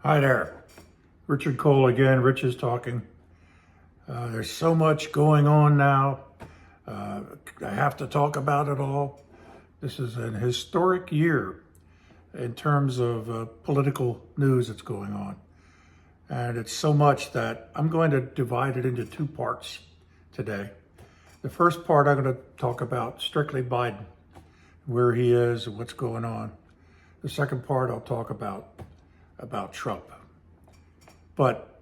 Hi there. Richard Cole again. Rich is talking. There's so much going on now. I have to talk about it all. This is an historic year in terms of political news that's going on. And it's so much that I'm going to divide it into two parts today. The first part, I'm going to talk about strictly Biden, where he is and what's going on. The second part, I'll talk about Trump. But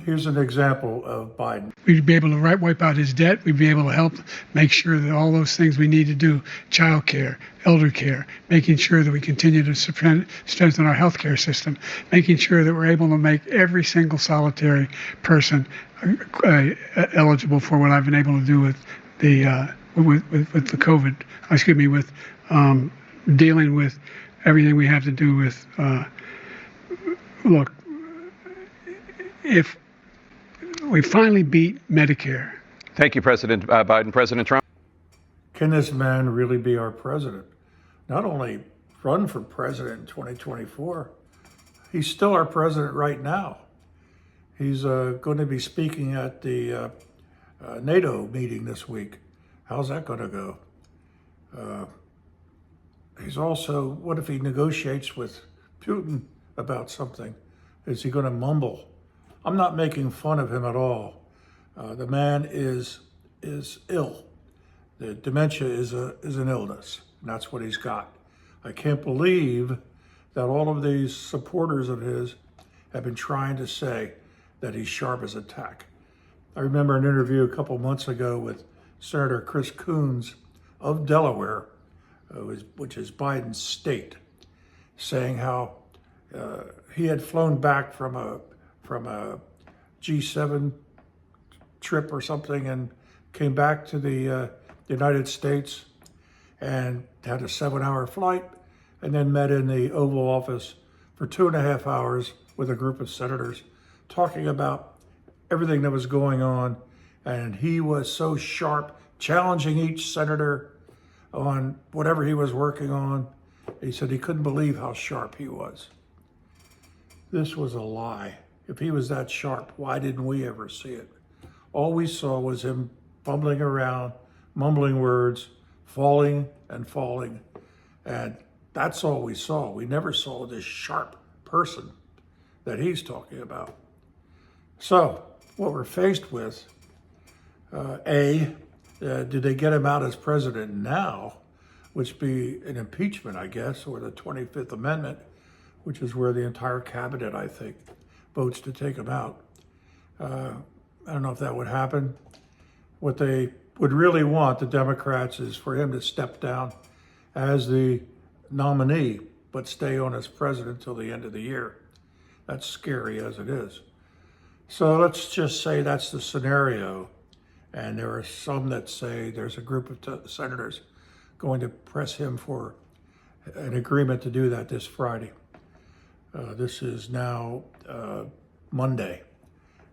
here's an example of Biden. We'd be able to wipe out his debt. We'd be able to help make sure that all those things we need to do, child care, elder care, making sure that we continue to strengthen our healthcare system, making sure that we're able to make every single solitary person eligible for what I've been able to do with the with the COVID. With dealing with everything we have to do with. Look, if we finally beat Medicare. Thank you, President Biden. President Trump. Can this man really be our president? Not only run for president in 2024, he's still our president right now. He's going to be speaking at the NATO meeting this week. How's that going to go? He's also, what if he negotiates with Putin about something? Is he going to mumble? I'm not making fun of him at all. The man is ill. The dementia is an illness, and that's what he's got. I can't believe that all of these supporters of his have been trying to say that he's sharp as a tack. I remember an interview a couple months ago with Senator Chris Coons of Delaware, which is Biden's state, saying how he had flown back from a G7 trip or something and came back to the United States and had a 7-hour flight and then met in the Oval Office for 2.5 hours with a group of senators talking about everything that was going on. And he was so sharp, challenging each senator on whatever he was working on. He said he couldn't believe how sharp he was. This was a lie. If he was that sharp, why didn't we ever see it? All we saw was him fumbling around, mumbling words, falling and falling. And that's all we saw. We never saw this sharp person that he's talking about. So what we're faced with, did they get him out as president now, which be an impeachment, I guess, or the 25th Amendment, which is where the entire cabinet, I think, votes to take him out. I don't know if that would happen. What they would really want, the Democrats, is for him to step down as the nominee, but stay on as president until the end of the year. That's scary as it is. So let's just say that's the scenario. And there are some that say there's a group of senators going to press him for an agreement to do that this Friday. This is now Monday.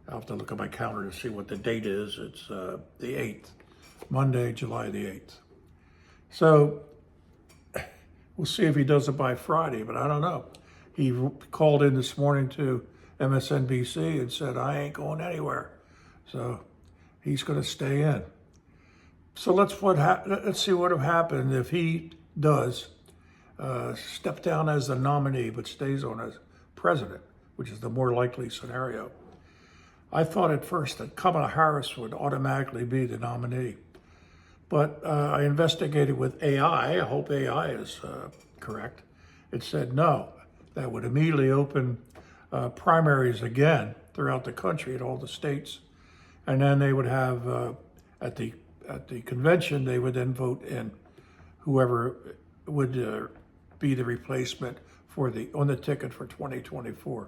I'll have to look at my calendar to see what the date is. It's the 8th, Monday, July the 8th. So we'll see if he does it by Friday, but I don't know. He called in this morning to MSNBC and said, I ain't going anywhere. So he's going to stay in. So let's see what would happen if he does step down as the nominee, but stays on as president, which is the more likely scenario. I thought at first that Kamala Harris would automatically be the nominee, but I investigated with AI. I hope AI is correct. It said no. That would immediately open primaries again throughout the country at all the states, and then they would have at the convention they would then vote in whoever would be the replacement on the ticket for 2024.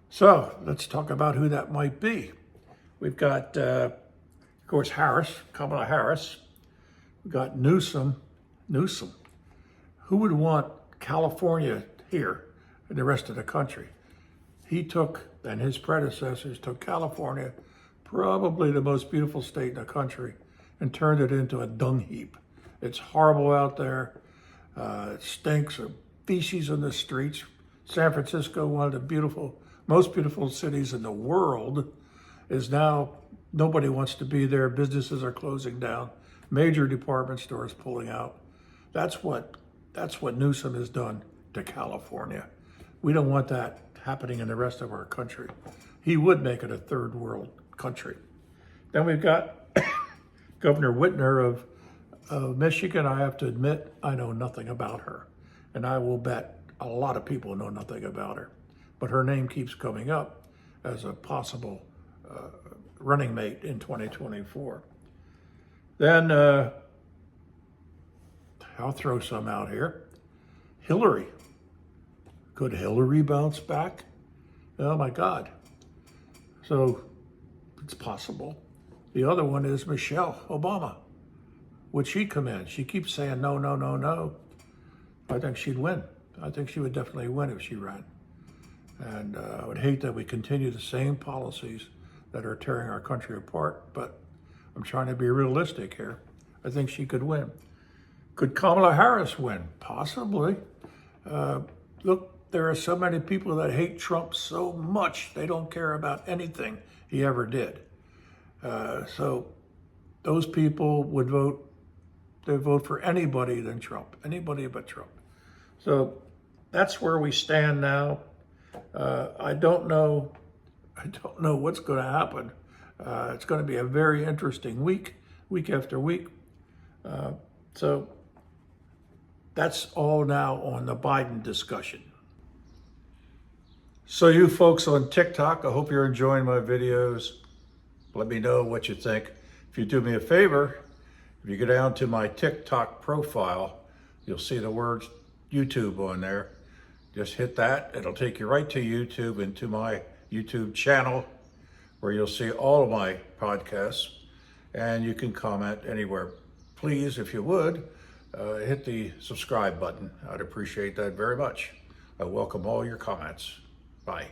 So let's talk about who that might be. We've got, of course, Kamala Harris. We've got Newsom. Who would want California here and the rest of the country? He took, and his predecessors took California, probably the most beautiful state in the country, and turned it into a dung heap. It's horrible out there. It stinks of feces in the streets. San Francisco, one of the most beautiful cities in the world, is now, nobody wants to be there. Businesses are closing down. Major department stores pulling out. That's what Newsom has done to California. We don't want that happening in the rest of our country. He would make it a third world country. Then we've got Governor Whitmer of Michigan. I have to admit, I know nothing about her. And I will bet a lot of people know nothing about her. But her name keeps coming up as a possible running mate in 2024. Then I'll throw some out here. Hillary. Could Hillary bounce back? Oh my God. So it's possible. The other one is Michelle Obama. Would she come in? She keeps saying no, no, no, no. I think she'd win. I think she would definitely win if she ran. And I would hate that we continue the same policies that are tearing our country apart, but I'm trying to be realistic here. I think she could win. Could Kamala Harris win? Possibly. Look, there are so many people that hate Trump so much, they don't care about anything he ever did. So those people would vote, they vote for anybody than Trump, anybody but Trump. So that's where we stand now. I don't know what's going to happen. It's going to be a very interesting week after week. So that's all now on the Biden discussion. So you folks on TikTok, I hope you're enjoying my videos. Let me know what you think. If you do me a favor, if you go down to my TikTok profile, you'll see the words YouTube on there. Just hit that. It'll take you right to YouTube and to my YouTube channel where you'll see all of my podcasts, and you can comment anywhere. Please, if you would, hit the subscribe button. I'd appreciate that very much. I welcome all your comments. Bye.